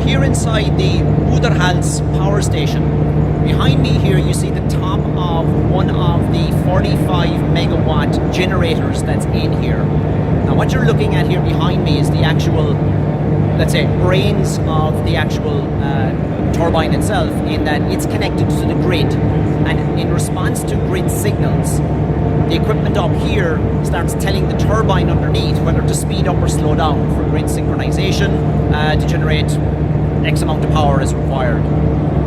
here inside the Budarhals power station. Behind me here you see the top of one of the 45 megawatt generators that's in here. Now what you're looking at here behind me is the actual, let's say, brains of the actual turbine itself, in that it's connected to the grid, and in response to grid signals, the equipment up here starts telling the turbine underneath whether to speed up or slow down for grid synchronization to generate X amount of power as required.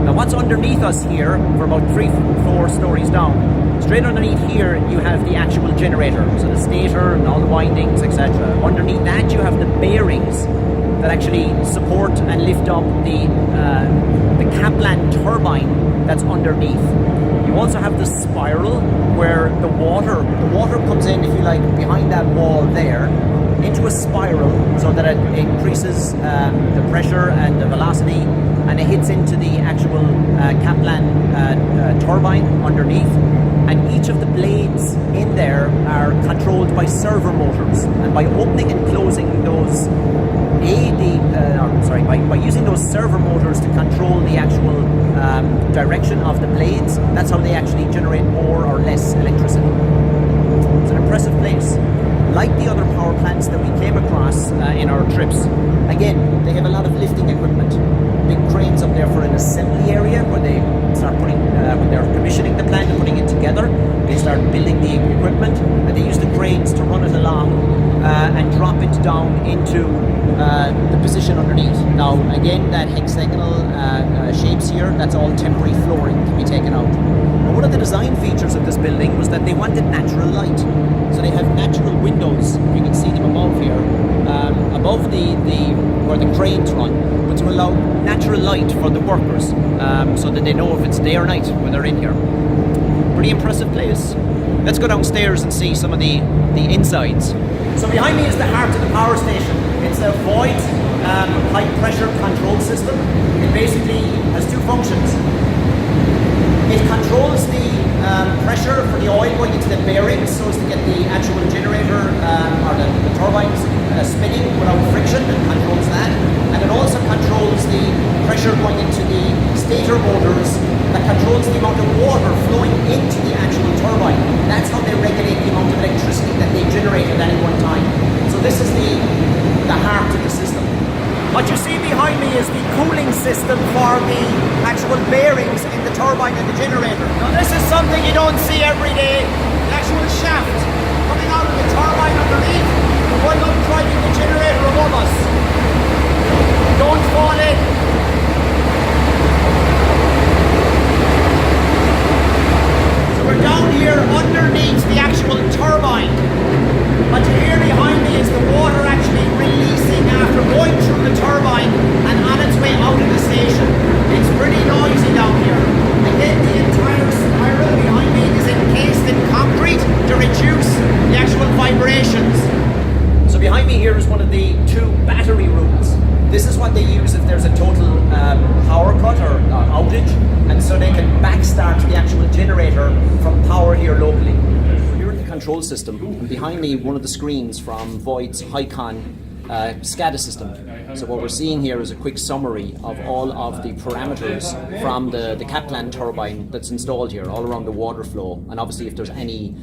Now what's underneath us here, for about 3-4 stories down, straight underneath here you have the actual generator, so the stator and all the windings, etc. Underneath that you have the bearings that actually support and lift up the Kaplan turbine that's underneath. You also have the spiral where the water comes in, if you like, behind that wall there, into a spiral, so that it increases the pressure and the velocity, and it hits into the actual Kaplan turbine underneath. And each of the blades in there are controlled by servo motors, and by opening and closing those by using those servo motors to control the actual direction of the blades, that's how they actually generate more or less electricity. It's an impressive place. Like the other power plants that we came across in our trips, again, they have a lot of lifting equipment. Big cranes up there for an assembly area where they start putting, when they're commissioning the plant and putting it together, they start building the equipment, and they use the cranes to run it along and drop it down into the position underneath. Now again, that hexagonal shapes here, that's all temporary flooring to be taken out. And one of the design features of this building was that they wanted natural light. So they have natural windows, you can see them above here, above where the cranes run, but to allow natural light for the workers, so that they know if it's day or night when they're in here. Pretty impressive place. Let's go downstairs and see some of the insides. So behind me is the heart of the power station. It's a Voith high pressure control system. It basically has two functions. It controls the pressure for the oil going into the bearings, so as to get the actual generator or the turbines spinning without friction, and controls that. And it also controls the pressure going into the stator motors, that controls the amount of water flowing into the actual turbine. That's how they regulate the amount of electricity that they generate at any one time. So this is the heart of the system. What you see behind me is the cooling system for the actual bearings in the turbine and the generator. Now this is something you don't see every day. The actual shaft coming out of the turbine underneath, the one up driving the generator above us. Don't fall in. So we're down here underneath the actual turbine. What you hear behind me is the water actually releasing after going through the turbine and on its way out of the station. It's pretty noisy down here. Again, the entire spiral behind me is encased in concrete to reduce the actual vibrations. So behind me here is one of the two battery rooms. This is what they use if there's a total power cut or outage, and so they can backstart the actual generator from power here locally. Control system, and behind me one of the screens from Voith's Hycon SCADA system. So what we're seeing here is a quick summary of all of the parameters from the Kaplan turbine that's installed here all around the water flow, and obviously if there's any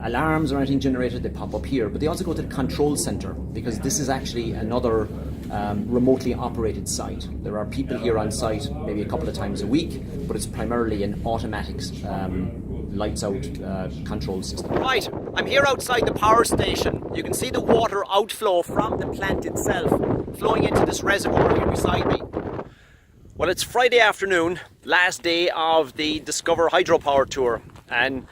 alarms or anything generated, they pop up here. But they also go to the control center, because this is actually another remotely operated site. There are people here on site maybe a couple of times a week, but it's primarily an automatic lights out control system. Right, I'm here outside the power station. You can see the water outflow from the plant itself flowing into this reservoir here beside me. Well, it's Friday afternoon, last day of the Discover Hydropower tour, and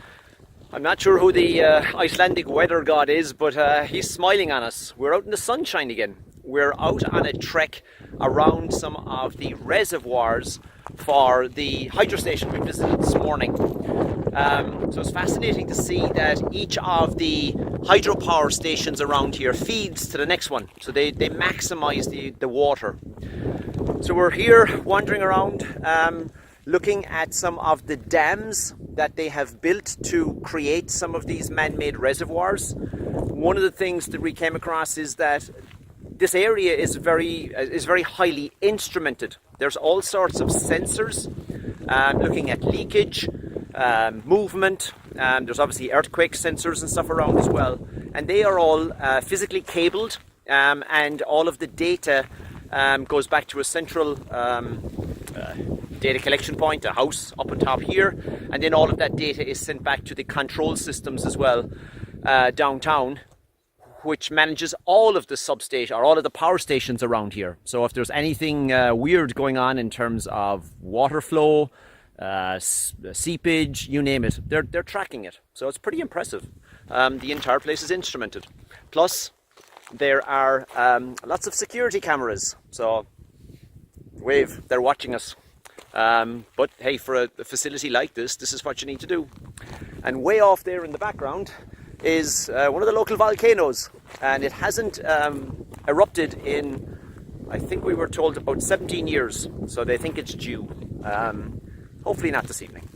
I'm not sure who the Icelandic weather god is, but he's smiling on us. We're out in the sunshine again. We're out on a trek around some of the reservoirs for the hydro station we visited this morning. So it's fascinating to see that each of the hydropower stations around here feeds to the next one. So they maximize the water. So we're here wandering around, looking at some of the dams that they have built to create some of these man-made reservoirs. One of the things that we came across is that this area is very highly instrumented. There's all sorts of sensors looking at leakage, movement. There's obviously earthquake sensors and stuff around as well, and they are all physically cabled, and all of the data goes back to a central data collection point, a house up on top here, and then all of that data is sent back to the control systems as well downtown, which manages all of the substation or all of the power stations around here. So if there's anything weird going on in terms of water flow, seepage, you name it, they're tracking it. So it's pretty impressive. The entire place is instrumented. Plus, there are lots of security cameras. So wave, they're watching us. But hey, for a facility like this is what you need to do. And way off there in the background is one of the local volcanoes, and it hasn't erupted in, I think we were told, about 17 years, so they think it's due. Hopefully not this evening.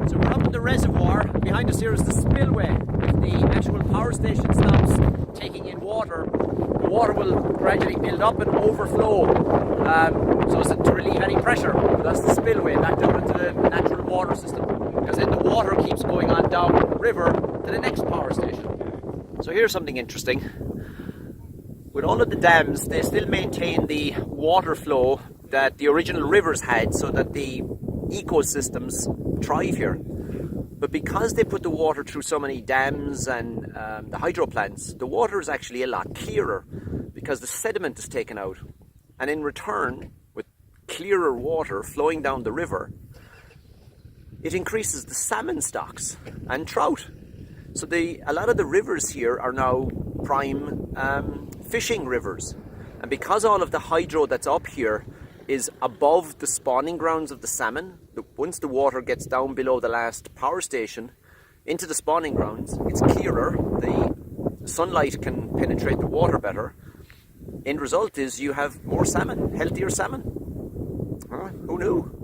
So we're up in the reservoir. Behind us here is the spillway. If the actual power station stops taking in water, the water will gradually build up and overflow so as to relieve any pressure. That's the spillway back down into the natural water system, because then the water keeps going on down the river to the next power station. So here's something interesting. With all of the dams, they still maintain the water flow that the original rivers had, so that the ecosystems thrive here. But because they put the water through so many dams and the hydro plants, the water is actually a lot clearer because the sediment is taken out. And in return, with clearer water flowing down the river, it increases the salmon stocks and trout. So a lot of the rivers here are now prime fishing rivers. And because all of the hydro that's up here is above the spawning grounds of the salmon, once the water gets down below the last power station into the spawning grounds, it's clearer, the sunlight can penetrate the water better. End result is you have more salmon, healthier salmon. Who knew?